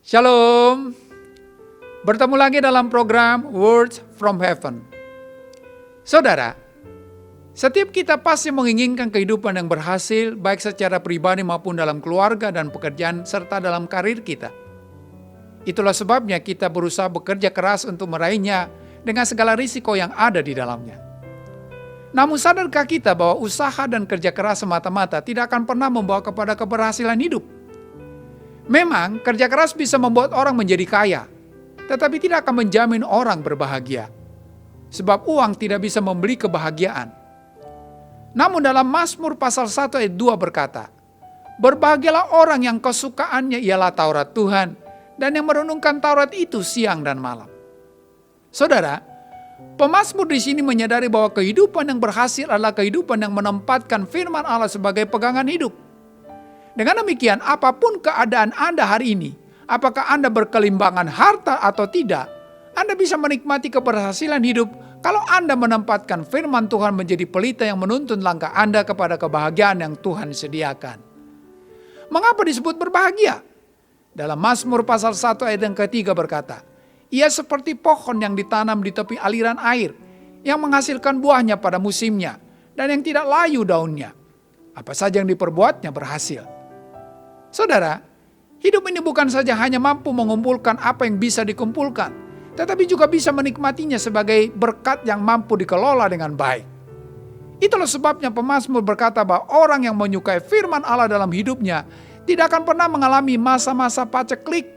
Shalom, bertemu lagi dalam program Words from Heaven. Saudara, setiap kita pasti menginginkan kehidupan yang berhasil, baik secara pribadi maupun dalam keluarga dan pekerjaan, serta dalam karir kita. Itulah sebabnya kita berusaha bekerja keras untuk meraihnya dengan segala risiko yang ada di dalamnya. Namun sadarkah kita bahwa usaha dan kerja keras semata-mata tidak akan pernah membawa kepada keberhasilan hidup? Memang, kerja keras bisa membuat orang menjadi kaya, tetapi tidak akan menjamin orang berbahagia. Sebab uang tidak bisa membeli kebahagiaan. Namun dalam Mazmur pasal 1 ayat 2 berkata, "Berbahagialah orang yang kesukaannya ialah Taurat Tuhan, dan yang merenungkan Taurat itu siang dan malam." Saudara, pemazmur di sini menyadari bahwa kehidupan yang berhasil adalah kehidupan yang menempatkan firman Allah sebagai pegangan hidup. Dengan demikian, apapun keadaan Anda hari ini, apakah Anda berkelimbangan harta atau tidak, Anda bisa menikmati keberhasilan hidup kalau Anda menempatkan firman Tuhan menjadi pelita yang menuntun langkah Anda kepada kebahagiaan yang Tuhan sediakan. Mengapa disebut berbahagia? Dalam Mazmur pasal 1 ayat yang ketiga berkata, "Ia seperti pohon yang ditanam di tepi aliran air, yang menghasilkan buahnya pada musimnya, dan yang tidak layu daunnya. Apa saja yang diperbuatnya berhasil." Saudara, hidup ini bukan saja hanya mampu mengumpulkan apa yang bisa dikumpulkan, tetapi juga bisa menikmatinya sebagai berkat yang mampu dikelola dengan baik. Itulah sebabnya pemazmur berkata bahwa orang yang menyukai firman Allah dalam hidupnya tidak akan pernah mengalami masa-masa paceklik,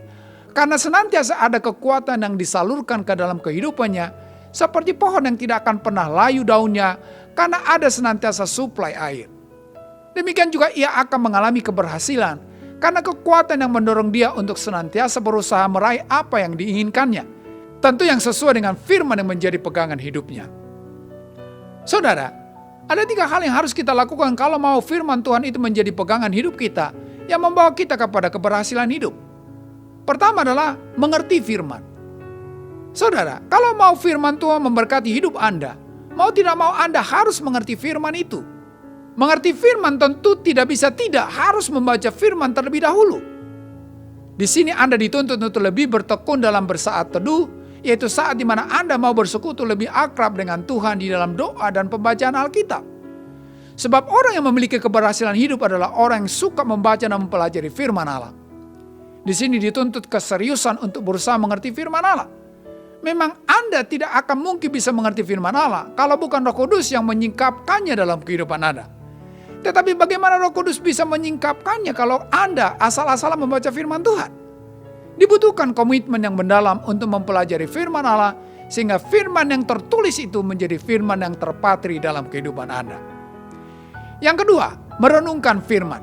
karena senantiasa ada kekuatan yang disalurkan ke dalam kehidupannya, seperti pohon yang tidak akan pernah layu daunnya, karena ada senantiasa suplai air. Demikian juga ia akan mengalami keberhasilan, karena kekuatan yang mendorong dia untuk senantiasa berusaha meraih apa yang diinginkannya. Tentu yang sesuai dengan firman yang menjadi pegangan hidupnya. Saudara, ada 3 hal yang harus kita lakukan kalau mau firman Tuhan itu menjadi pegangan hidup kita, yang membawa kita kepada keberhasilan hidup. Pertama adalah mengerti firman. Saudara, kalau mau firman Tuhan memberkati hidup Anda, mau tidak mau Anda harus mengerti firman itu. Mengerti firman tentu tidak bisa tidak harus membaca firman terlebih dahulu. Di sini Anda dituntut untuk lebih bertekun dalam bersaat teduh, yaitu saat di mana Anda mau bersekutu lebih akrab dengan Tuhan di dalam doa dan pembacaan Alkitab. Sebab orang yang memiliki keberhasilan hidup adalah orang yang suka membaca dan mempelajari firman Allah. Di sini dituntut keseriusan untuk berusaha mengerti firman Allah. Memang Anda tidak akan mungkin bisa mengerti firman Allah kalau bukan Roh Kudus yang menyingkapkannya dalam kehidupan Anda. Tetapi bagaimana Roh Kudus bisa menyingkapkannya kalau Anda asal-asalan membaca firman Tuhan? Dibutuhkan komitmen yang mendalam untuk mempelajari firman Allah, sehingga firman yang tertulis itu menjadi firman yang terpatri dalam kehidupan Anda. Yang kedua, merenungkan firman.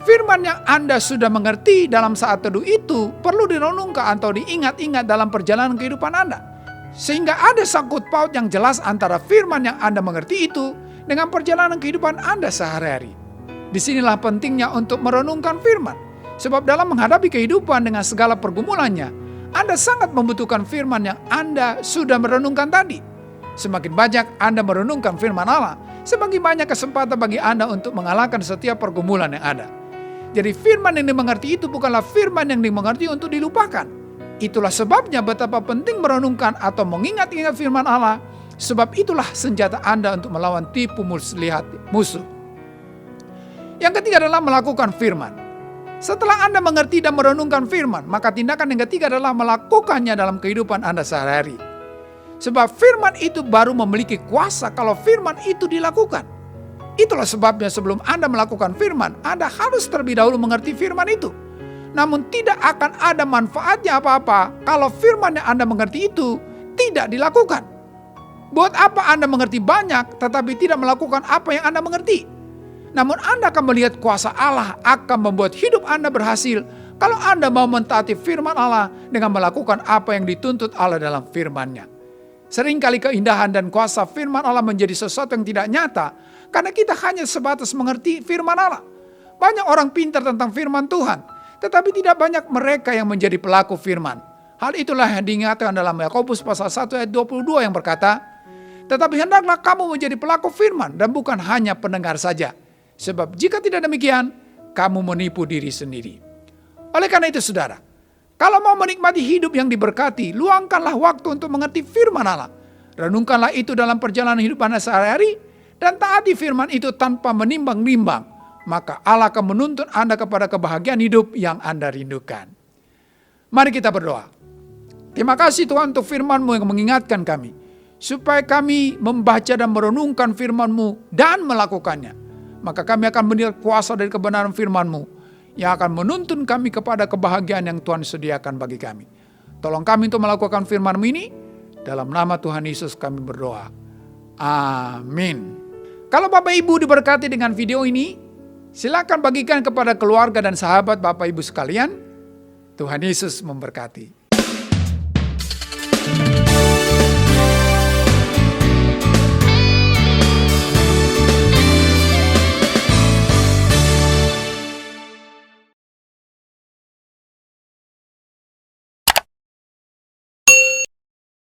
Firman yang Anda sudah mengerti dalam saat teduh itu perlu direnungkan atau diingat-ingat dalam perjalanan kehidupan Anda. Sehingga ada sangkut paut yang jelas antara firman yang Anda mengerti itu dengan perjalanan kehidupan Anda sehari-hari. Disinilah pentingnya untuk merenungkan firman. Sebab dalam menghadapi kehidupan dengan segala pergumulannya, Anda sangat membutuhkan firman yang Anda sudah merenungkan tadi. Semakin banyak Anda merenungkan firman Allah, semakin banyak kesempatan bagi Anda untuk mengalahkan setiap pergumulan yang ada. Jadi firman yang dimengerti itu bukanlah firman yang dimengerti untuk dilupakan. Itulah sebabnya betapa penting merenungkan atau mengingat-ingat firman Allah, sebab itulah senjata Anda untuk melawan tipu muslihat musuh. Yang ketiga adalah melakukan firman. Setelah Anda mengerti dan merenungkan firman, maka tindakan yang ketiga adalah melakukannya dalam kehidupan Anda sehari-hari. Sebab firman itu baru memiliki kuasa kalau firman itu dilakukan. Itulah sebabnya sebelum Anda melakukan firman, Anda harus terlebih dahulu mengerti firman itu. Namun tidak akan ada manfaatnya apa-apa kalau firman yang Anda mengerti itu tidak dilakukan. Buat apa Anda mengerti banyak tetapi tidak melakukan apa yang Anda mengerti? Namun Anda akan melihat kuasa Allah akan membuat hidup Anda berhasil kalau Anda mau mentaati firman Allah dengan melakukan apa yang dituntut Allah dalam firman-Nya. Seringkali keindahan dan kuasa firman Allah menjadi sesuatu yang tidak nyata karena kita hanya sebatas mengerti firman Allah. Banyak orang pintar tentang firman Tuhan, tetapi tidak banyak mereka yang menjadi pelaku firman. Hal itulah yang diingatkan dalam Yakobus pasal 1 ayat 22 yang berkata, "Tetapi hendaklah kamu menjadi pelaku firman dan bukan hanya pendengar saja. Sebab jika tidak demikian, kamu menipu diri sendiri." Oleh karena itu saudara, Kalau mau menikmati hidup yang diberkati, luangkanlah waktu untuk mengerti firman Allah. Renungkanlah itu dalam perjalanan hidup Anda sehari-hari, dan taati firman itu tanpa menimbang-nimbang. Maka Allah akan menuntun Anda kepada kebahagiaan hidup yang Anda rindukan. Mari kita berdoa. Terima kasih Tuhan untuk firman-Mu yang mengingatkan kami, supaya kami membaca dan merenungkan firman-Mu dan melakukannya. Maka kami akan melihat kuasa dari kebenaran firman-Mu, yang akan menuntun kami kepada kebahagiaan yang Tuhan sediakan bagi kami. Tolong kami untuk melakukan firman-Mu ini, dalam nama Tuhan Yesus kami berdoa. Amin. Kalau Bapak Ibu diberkati dengan video ini, silakan bagikan kepada keluarga dan sahabat Bapak Ibu sekalian. Tuhan Yesus memberkati.